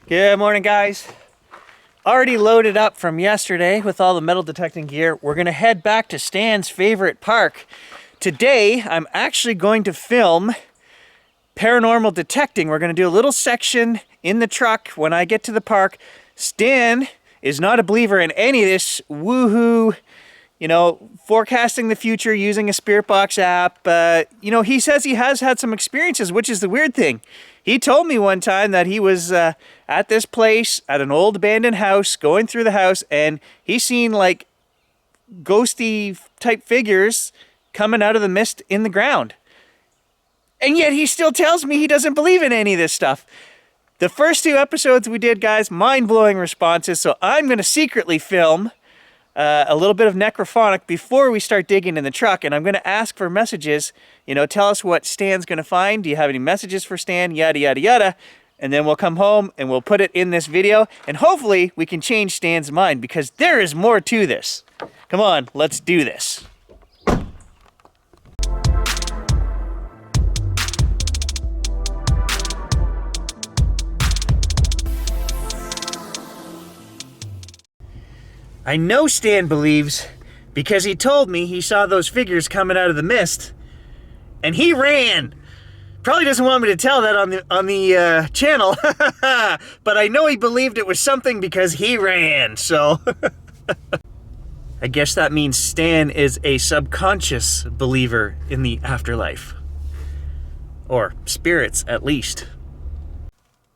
Good morning, guys. Already loaded up from yesterday with all the metal detecting gear. We're gonna head back to Stan's favorite park. Today, I'm actually going to film paranormal detecting. We're gonna do a little section in the truck when I get to the park. Stan is not a believer in any of this woohoo, forecasting the future using a spirit box app. He says he has had some experiences, which is the weird thing. He told me one time that he was at this place at an old abandoned house, going through the house, and he's seen like ghosty type figures coming out of the mist in the ground. And yet he still tells me he doesn't believe in any of this stuff. The first two episodes we did, guys, mind-blowing responses, so I'm going to secretly film a little bit of Necrophonic before we start digging in the truck, and I'm going to ask for messages. Tell us what Stan's going to find. Do you have any messages for Stan? Yada, yada, yada. And then we'll come home and we'll put it in this video, and hopefully we can change Stan's mind, because there is more to this. Come on, let's do this. I know Stan believes because he told me he saw those figures coming out of the mist and he ran. Probably doesn't want me to tell that on the channel, but I know he believed it was something because he ran, so. I guess that means Stan is a subconscious believer in the afterlife. Or spirits, at least.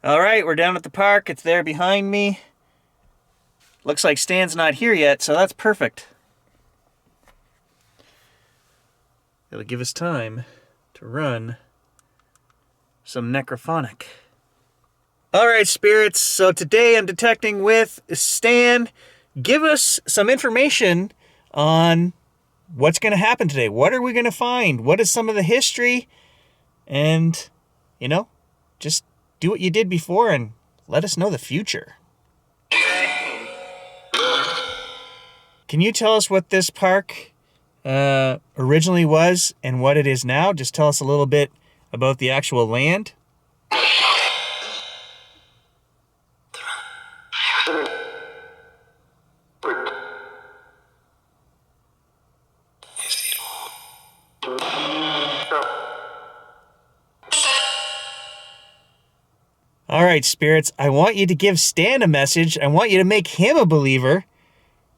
All right, we're down at the park. It's there behind me. Looks like Stan's not here yet, so that's perfect. It'll give us time to run some Necrophonic. All right, spirits, so today I'm detecting with Stan. Give us some information on what's going to happen today. What are we going to find? What is some of the history? And, just do what you did before and let us know the future. Can you tell us what this park originally was and what it is now? Just tell us a little bit about the actual land. All right, spirits, I want you to give Stan a message. I want you to make him a believer.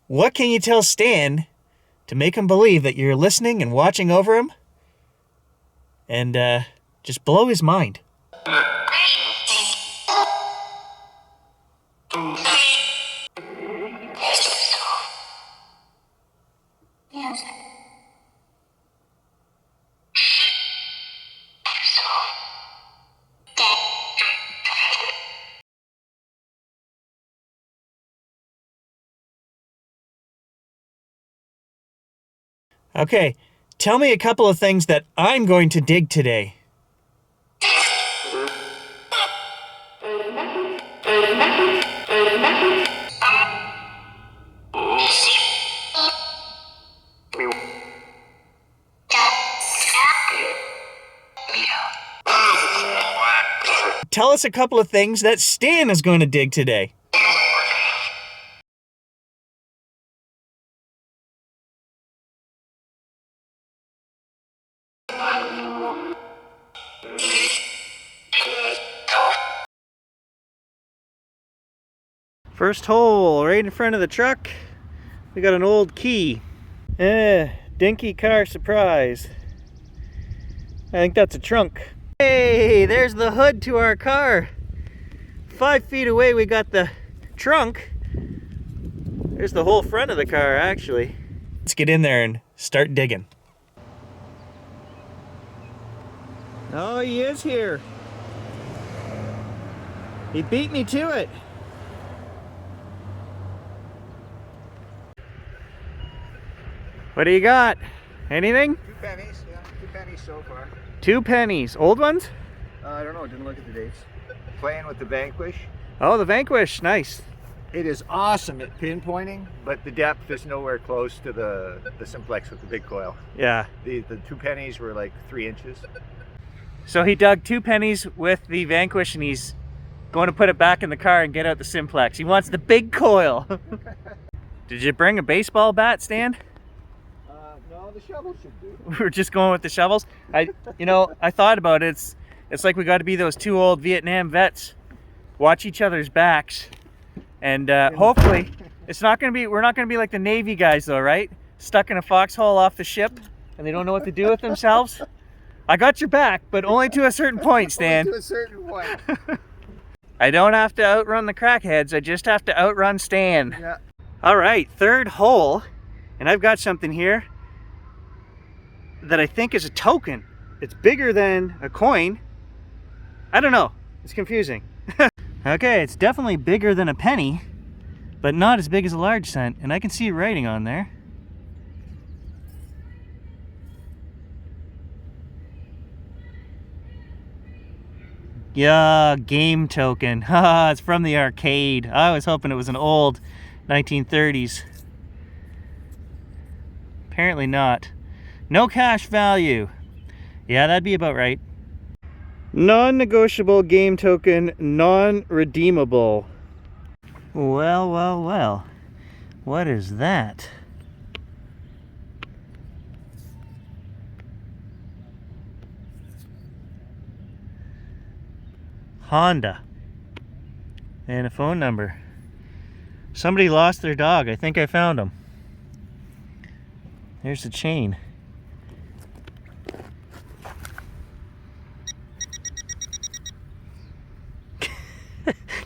What can you tell Stan to make him believe that you're listening and watching over him? And just blow his mind. Okay, tell me a couple of things that I'm going to dig today. Tell us a couple of things that Stan is going to dig today. First hole, right in front of the truck. We got an old key. Dinky car surprise. I think that's a trunk. Hey, there's the hood to our car. 5 feet away we got the trunk. There's the whole front of the car, actually. Let's get in there and start digging. Oh, he is here. He beat me to it. What do you got? Anything? 2 pennies, yeah. 2 pennies so far. 2 pennies. Old ones? I don't know, didn't look at the dates. Playing with the Vanquish. Oh, the Vanquish, nice. It is awesome at pinpointing, but the depth is nowhere close to the Simplex with the big coil. Yeah. The 2 pennies were like 3 inches. So he dug 2 pennies with the Vanquish and he's going to put it back in the car and get out the Simplex. He wants the big coil. Did you bring a baseball bat, Stan? No, the shovel should do. We're just going with the shovels. I thought about it. It's like we got to be those two old Vietnam vets. Watch each other's backs, and hopefully, we're not gonna be like the Navy guys though, right? Stuck in a foxhole off the ship, and they don't know what to do with themselves. I got your back, but only to a certain point, Stan. Only to a certain point. I don't have to outrun the crackheads. I just have to outrun Stan. Yeah. All right, third hole, and I've got something here that I think is a token. It's bigger than a coin. I don't know. It's confusing. Okay, it's definitely bigger than a penny, but not as big as a large cent, and I can see writing on there. Yeah, game token. Haha, it's from the arcade. I was hoping it was an old 1930s. Apparently not. No cash value. Yeah, that'd be about right. Non-negotiable game token, non-redeemable. Well, well, well. What is that? Honda. And a phone number. Somebody lost their dog. I think I found him. There's the chain.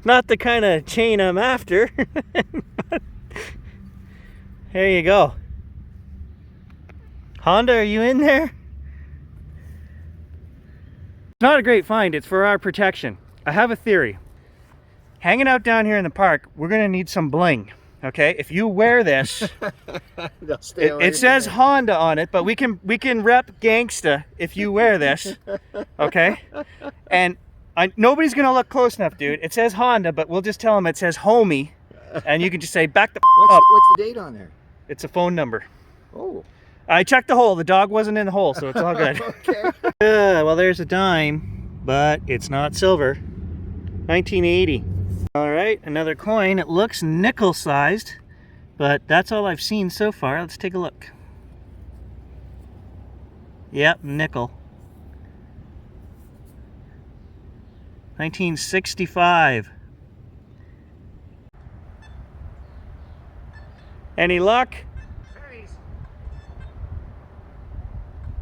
Not the kind of chain I'm after. There you go. Honda, are you in there? It's not a great find. It's for our protection. I have a theory. Hanging out down here in the park, we're gonna need some bling. Okay, if you wear this, it says Honda on it, but we can rep gangsta if you wear this. Okay, and nobody's gonna look close enough, dude. It says Honda, but we'll just tell them it says homie, and you can just say back the up. What's the date on there? It's a phone number. Oh. I checked the hole. The dog wasn't in the hole, so it's all good. Okay. Well, there's a dime, but it's not silver. 1980. All right, another coin. It looks nickel-sized, but that's all I've seen so far. Let's take a look. Yep, nickel. 1965. Any luck?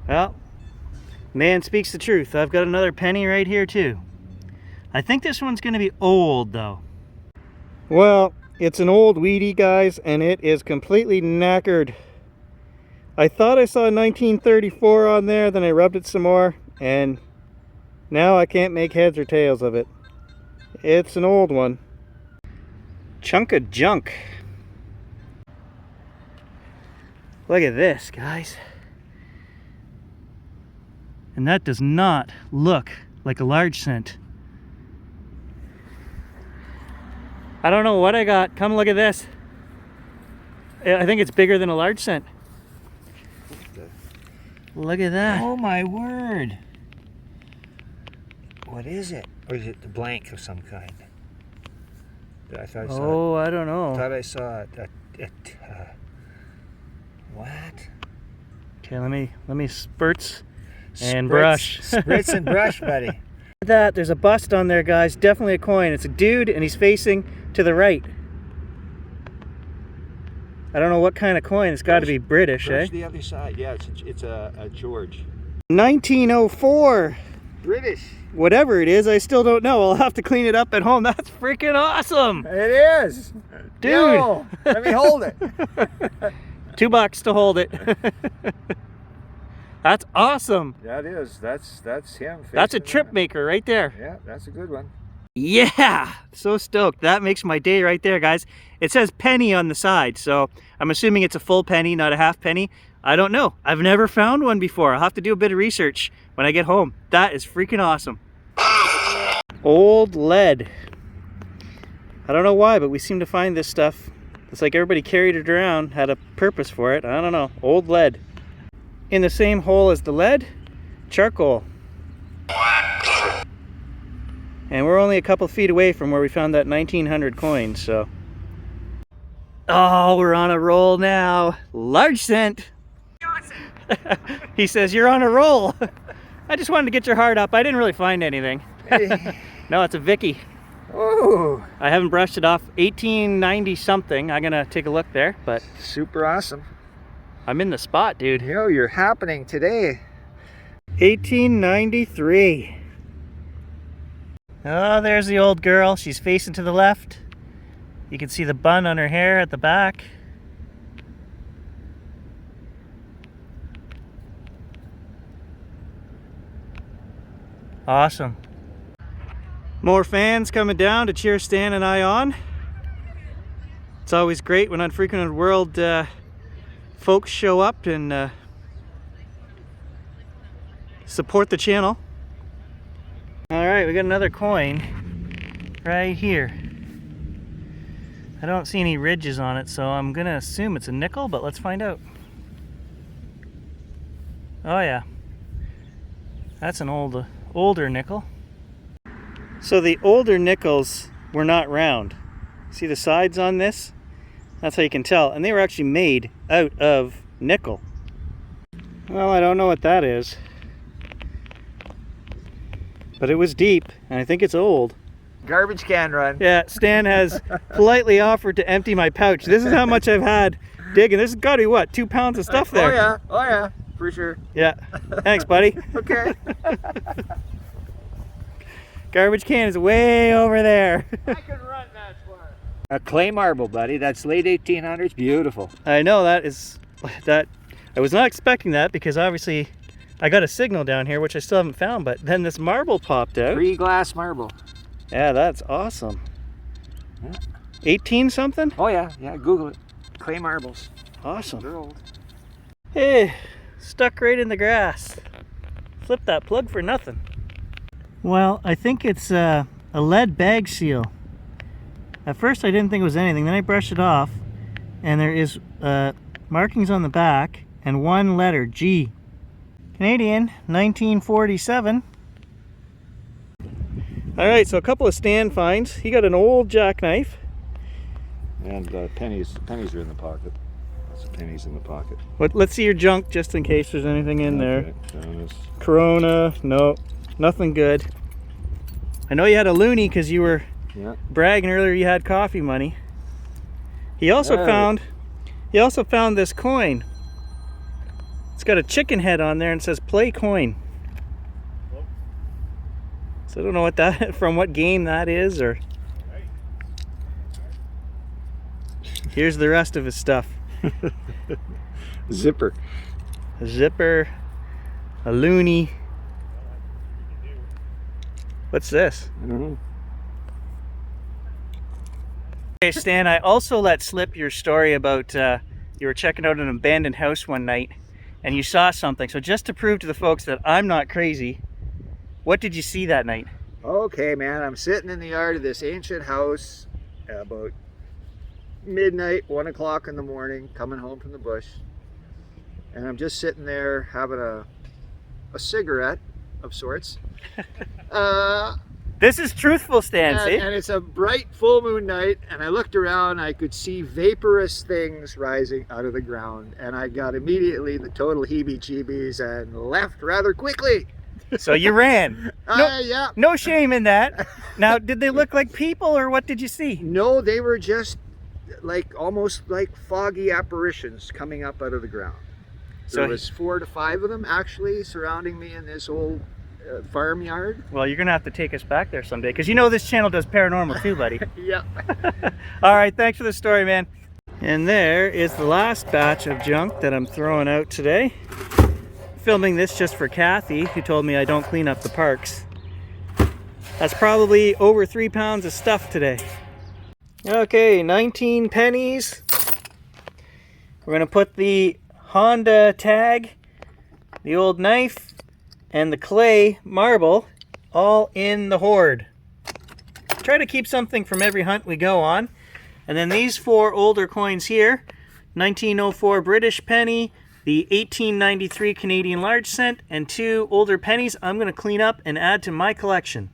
Well, man speaks the truth. I've got another penny right here too. I think this one's going to be old though. Well, it's an old Wedi, guys, and it is completely knackered. I thought I saw 1934 on there, then I rubbed it some more, and now I can't make heads or tails of it. It's an old one. Chunk of junk. Look at this, guys. And that does not look like a large cent. I don't know what I got. Come look at this. I think it's bigger than a large cent. Look at that. Oh my word. What is it? Or is it the blank of some kind? I thought I saw I don't know. I thought I saw what? Okay, let me spurts and brush. Spritz and brush, buddy. Look at that. There's a bust on there, guys. Definitely a coin. It's a dude, and he's facing to the right. I don't know what kind of coin. It's got to be British, eh? The other side. Yeah, it's a George. 1904. British. Whatever it is, I still don't know. I'll have to clean it up at home. That's freaking awesome. It is. Dude. Yo, let me hold it. $2 to hold it. That's awesome. That is. That's him. That's a trip maker right there. Yeah, that's a good one. Yeah, so stoked. That makes my day right there, guys. It says penny on the side, so I'm assuming it's a full penny, not a half penny. I don't know. I've never found one before. I'll have to do a bit of research when I get home. That is freaking awesome. Old lead. I don't know why, but we seem to find this stuff. It's like everybody carried it around, had a purpose for it. I don't know. Old lead. In the same hole as the lead, charcoal. And we're only a couple feet away from where we found that 1900 coin, so. Oh, we're on a roll now. Large cent. He says, you're on a roll. I just wanted to get your heart up. I didn't really find anything. No, it's a Vicky. Oh, I haven't brushed it off. 1890 something. I'm gonna take a look there, but super awesome. I'm in the spot, dude. Yo, you're happening today. 1893. Oh, there's the old girl. She's facing to the left. You can see the bun on her hair at the back. Awesome. More fans coming down to cheer Stan and I on. It's always great when Unfrequented World folks show up and support the channel. All right, we got another coin right here. I don't see any ridges on it, so I'm gonna assume it's a nickel, but let's find out. Oh yeah, that's an older nickel. So the older nickels were not round. See the sides on this? That's how you can tell. And they were actually made out of nickel. Well, I don't know what that is. But it was deep, and I think it's old. Garbage can run. Yeah, Stan has politely offered to empty my pouch. This is how much I've had digging. This has got to be, what, 2 pounds of stuff there? Oh yeah, for sure. Yeah, thanks, buddy. Okay. Garbage can is way over there. I can run that far. A clay marble, buddy. That's late 1800s. Beautiful. I know that. I was not expecting that because obviously I got a signal down here, which I still haven't found, but then this marble popped out. Pre-glass marble. Yeah, that's awesome. Yeah. 18 something? Oh yeah, Google it. Clay marbles. Awesome. They're old. Hey, stuck right in the grass. Flip that plug for nothing. Well, I think it's a lead bag seal. At first I didn't think it was anything, then I brushed it off, and there is markings on the back and one letter, G. Canadian, 1947. Alright, so a couple of Stan finds. He got an old jackknife. And pennies are in the pocket. Lots of pennies in the pocket. Let's see your junk just in case there's anything in there. Corona, no, nothing good. I know you had a loonie because you were bragging earlier you had coffee money. He also found this coin. It's got a chicken head on there and it says play coin. So I don't know what that from what game that is, or here's the rest of his stuff. Zipper. A zipper, a loonie. What's this? I don't know. Okay, Stan, I also let slip your story about you were checking out an abandoned house one night and you saw something. So just to prove to the folks that I'm not crazy, what did you see that night? Okay, man, I'm sitting in the yard of this ancient house about midnight, 1 o'clock in the morning, coming home from the bush. And I'm just sitting there having a cigarette of sorts. This is truthful, Stan, see? And it's a bright full moon night, and I looked around, I could see vaporous things rising out of the ground, and I got immediately the total heebie-jeebies and left rather quickly. So you ran. Yeah. No shame in that. Now, did they look like people, or what did you see? No, they were just almost like foggy apparitions coming up out of the ground. There was 4 to 5 of them actually surrounding me in this old farmyard. Well, you're gonna have to take us back there someday, because you know this channel does paranormal too, buddy. Yeah. All right, thanks for the story, man. And there is the last batch of junk that I'm throwing out today. Filming this just for Kathy, who told me I don't clean up the parks. That's probably over 3 pounds of stuff today. Okay, 19 pennies. We're gonna put the Honda tag, the old knife, and the clay marble all in the hoard. Try to keep something from every hunt we go on. And then these 4 older coins here, 1904 British penny, the 1893 Canadian large cent, and 2 older pennies I'm going to clean up and add to my collection.